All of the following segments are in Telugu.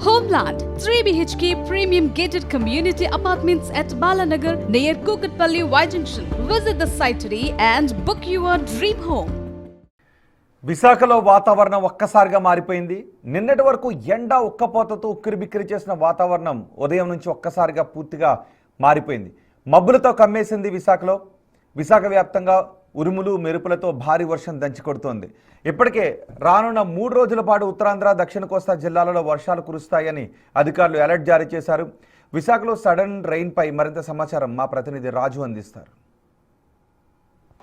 Homeland 3 BHK premium gated community apartments at Balanagar near Kukatpalli Y Junction. Visit the site today and book your dream home. విశాఖలో వాతావరణం ఒక్కసారిగా మారిపోయింది. నిన్నటి వరకు ఎండ ఉక్కపోతతో ఉక్కిరిబిక్కిరి చేసిన వాతావరణం ఉదయం నుంచి ఒక్కసారిగా పూర్తిగా మారిపోయింది. మబ్బులతో కమ్మేసింది విశాఖలో. విశాఖ వ్యాప్తంగా ఉరుములు మెరుపులతో భారీ వర్షం దంచికొడుతోంది. ఇప్పటికే రానున్న 3 రోజుల పాటు ఉత్తరాంధ్ర దక్షిణ కోస్తా జిల్లాలలో వర్షాలు కురుస్తాయని అధికారులు అలర్ట్ జారీ చేశారు. విశాఖలో సడన్ రెయిన్ పై మరింత సమాచారం మా ప్రతినిధి రాజు అందిస్తారు.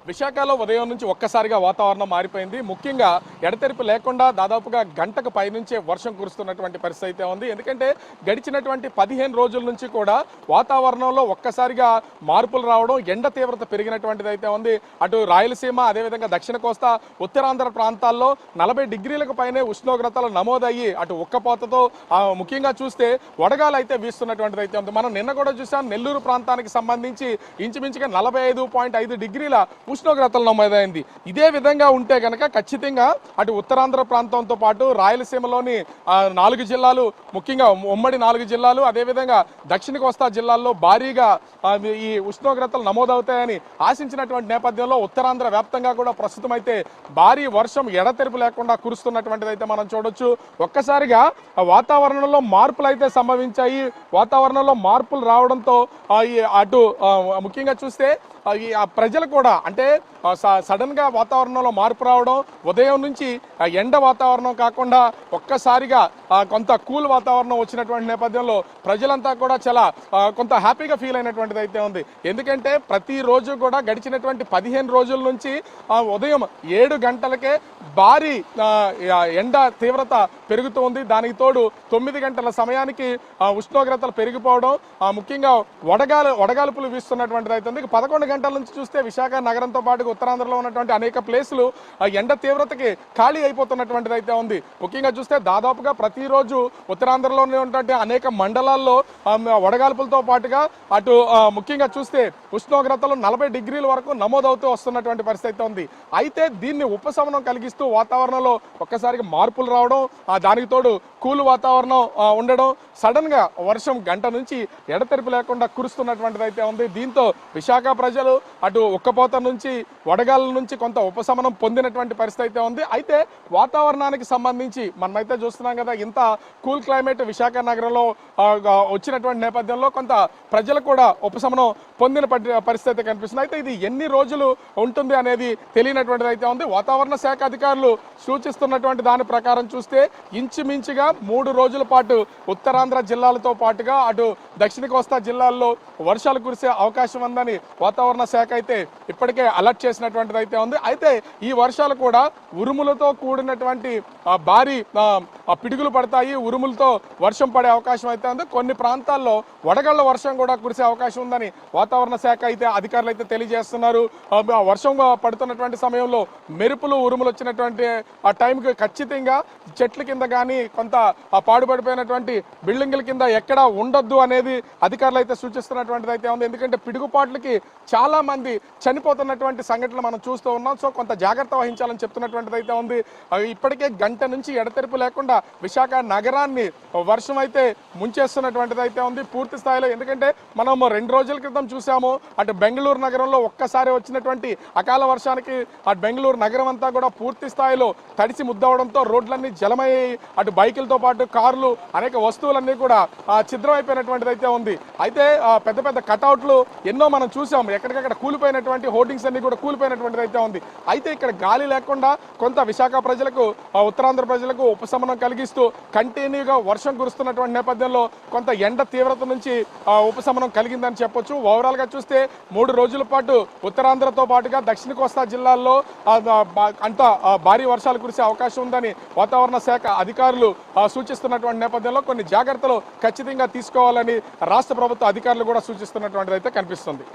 విశాఖలో ఉదయం నుంచి ఒక్కసారిగా వాతావరణం మారిపోయింది. ముఖ్యంగా ఎడతెరిపి లేకుండా దాదాపుగా గంటకు పైనుంచే వర్షం కురుస్తున్నటువంటి పరిస్థితి అయితే ఉంది. ఎందుకంటే గడిచినటువంటి 15 రోజుల నుంచి కూడా వాతావరణంలో ఒక్కసారిగా మార్పులు రావడం, ఎండ తీవ్రత పెరిగినటువంటిది అయితే ఉంది. అటు రాయలసీమ, అదేవిధంగా దక్షిణ కోస్తా, ఉత్తరాంధ్ర ప్రాంతాల్లో 40 డిగ్రీలకు పైనే ఉష్ణోగ్రతలు నమోదయ్యి అటు ఉక్కపోతతో ముఖ్యంగా చూస్తే వడగాలు అయితే వీస్తున్నటువంటిది అయితే ఉంది. మనం నిన్న కూడా చూసాం, నెల్లూరు ప్రాంతానికి సంబంధించి ఇంచుమించుగా 45.5 డిగ్రీల ఉష్ణోగ్రతలు నమోదైంది. ఇదే విధంగా ఉంటే కనుక ఖచ్చితంగా అటు ఉత్తరాంధ్ర ప్రాంతంతో పాటు రాయలసీమలోని 4 జిల్లాలు, ముఖ్యంగా ఉమ్మడి 4 జిల్లాలు, అదేవిధంగా దక్షిణ కోస్తా జిల్లాల్లో భారీగా ఈ ఉష్ణోగ్రతలు నమోదవుతాయని ఆశించినటువంటి నేపథ్యంలో ఉత్తరాంధ్ర వ్యాప్తంగా కూడా ప్రస్తుతం అయితే భారీ వర్షం ఎడతెరిపి లేకుండా కురుస్తున్నటువంటిది అయితే మనం చూడొచ్చు. ఒక్కసారిగా వాతావరణంలో మార్పులు అయితే సంభవించాయి. వాతావరణంలో మార్పులు రావడంతో అటు ముఖ్యంగా చూస్తే ప్రజలు కూడా అంటే సడన్ గా వాతావరణంలో మార్పు రావడం, ఉదయం నుంచి ఎండ వాతావరణం కాకుండా ఒక్కసారిగా కొంత కూల్ వాతావరణం వచ్చినటువంటి నేపథ్యంలో ప్రజలంతా కూడా చాలా కొంత హ్యాపీగా ఫీల్ అయినటువంటిది అయితే ఉంది. ఎందుకంటే ప్రతిరోజు కూడా గడిచినటువంటి 15 రోజుల నుంచి ఉదయం 7 గంటలకే భారీ ఎండ తీవ్రత పెరుగుతూ ఉంది. దానికి తోడు 9 గంటల సమయానికి ఉష్ణోగ్రతలు పెరిగిపోవడం, ముఖ్యంగా వడగాలుపులు వీస్తున్నటువంటిది అయితే ఉంది. 11 గంటల నుంచి చూస్తే విశాఖ నగరంతో పాటు ఉత్తరాంధ్రలో ఉన్నటువంటి అనేక ప్లేసులు ఎండ తీవ్రతకి ఖాళీ అయిపోతున్నటువంటిది అయితే ఉంది. ముఖ్యంగా చూస్తే దాదాపుగా ప్రతిరోజు ఉత్తరాంధ్రలో ఉన్నటువంటి అనేక మండలాల్లో వడగాల్పులతో పాటుగా అటు ముఖ్యంగా చూస్తే ఉష్ణోగ్రతలు 40 డిగ్రీల వరకు నమోదవుతూ వస్తున్నటువంటి పరిస్థితి ఉంది. అయితే దీన్ని ఉపశమనం కలిగిస్తూ వాతావరణంలో ఒక్కసారిగా మార్పులు రావడం, దానికి తోడు కూల్ వాతావరణం ఉండడం, సడన్ గా వర్షం గంట నుంచి ఎడతెరిపి లేకుండా కురుస్తున్నటువంటిది అయితే ఉంది. దీంతో విశాఖ ప్రజలు అటు ఉక్కపోత నుంచి, వడగాల నుంచి కొంత ఉపశమనం పొందినటువంటి పరిస్థితి అయితే ఉంది. అయితే వాతావరణానికి సంబంధించి మనమైతే చూస్తున్నాం కదా, ఇంత కూల్ క్లైమేట్ విశాఖ నగరంలో వచ్చినటువంటి నేపథ్యంలో కొంత ప్రజలు కూడా ఉపశమనం పొందిన పరిస్థితి కనిపిస్తుంది. అయితే ఇది ఎన్ని రోజులు ఉంటుంది అనేది తెలియనటువంటిది అయితే ఉంది. వాతావరణ శాఖ అధికారులు సూచిస్తున్నటువంటి దాని ప్రకారం చూస్తే ఇంచుమించుగా 3 రోజుల పాటు ఉత్తరాంధ్ర జిల్లాలతో పాటుగా అటు దక్షిణ కోస్తా జిల్లాల్లో వర్షాలు కురిసే అవకాశం ఉందని వాతావరణ శాఖ అయితే ఇప్పటికే అలర్ట్ చేసినటువంటిది అయితే ఉంది. అయితే ఈ వర్షాలు కూడా ఉరుములతో కూడినటువంటి భారీ పిడుగులు పడతాయి, ఉరుములతో వర్షం పడే అవకాశం అయితే ఉంది. కొన్ని ప్రాంతాల్లో వడగళ్ల వర్షం కూడా కురిసే అవకాశం ఉందని వాతావరణ శాఖ అయితే అధికారులు అయితే తెలియజేస్తున్నారు. వర్షం పడుతున్నటువంటి సమయంలో మెరుపులు, ఉరుములు వచ్చినటువంటి ఆ టైంకి ఖచ్చితంగా చెట్ల కింద కానీ కొంత పాడుపడిపోయినటువంటి బిల్డింగుల కింద ఎక్కడ ఉండొద్దు అనేది అధికారులు అయితే సూచిస్తున్నటువంటిది అయితే ఉంది. ఎందుకంటే పిడుగుపాట్లకి చాలా మంది చనిపోతున్నటువంటి సంఘటనలు మనం చూస్తూ ఉన్నాం. సో కొంత జాగ్రత్త వహించాలని చెప్తున్నటువంటిది అయితే ఉంది. ఇప్పటికే గంట నుంచి ఎడతెరిపి లేకుండా విశాఖ నగరాన్ని వర్షం అయితే ముంచేస్తున్నటువంటిది అయితే ఉంది పూర్తి స్థాయిలో. ఎందుకంటే మనం 2 రోజుల క్రితం చూసాము, అటు బెంగళూరు నగరంలో ఒక్కసారి వచ్చినటువంటి అకాల వర్షానికి అటు బెంగళూరు నగరం అంతా కూడా పూర్తి స్థాయిలో తడిసి ముద్దవడంతో రోడ్లన్నీ జలమయ్యాయి. అటు బైకులతో పాటు కార్లు, అనేక వస్తువులన్నీ కూడా ఛిద్రం అయిపోయినటువంటిది అయితే ఉంది. అయితే పెద్ద పెద్ద కటౌట్లు ఎన్నో మనం చూసాం, ఎక్కడికక్కడ కూలిపోయినటువంటి హోర్డింగ్స్ అన్ని కూడా కూలిపోయినటువంటిది అయితే ఉంది. అయితే ఇక్కడ గాలి లేకుండా కొంత విశాఖ ప్రజలకు, ఉత్తరాంధ్ర ప్రజలకు ఉపశమనం కలిగిస్తూ కంటిన్యూగా వర్షం కురుస్తున్నటువంటి నేపథ్యంలో కొంత ఎండ తీవ్రత నుంచి ఉపశమనం కలిగిందని చెప్పొచ్చు. ఓవరాల్ గా చూస్తే 3 రోజుల పాటు ఉత్తరాంధ్రతో పాటుగా దక్షిణ కోస్తా జిల్లాల్లో అంత భారీ వర్షాలు కురిసే అవకాశం ఉందని వాతావరణ శాఖ అధికారులు సూచిస్తున్నటువంటి నేపథ్యంలో కొన్ని జాగ్రత్తలు ఖచ్చితంగా తీసుకోవాలని రాష్ట్ర ప్రభుత్వ అధికారులు కూడా సూచిస్తున్నటువంటిది అయితే కనిపిస్తుంది.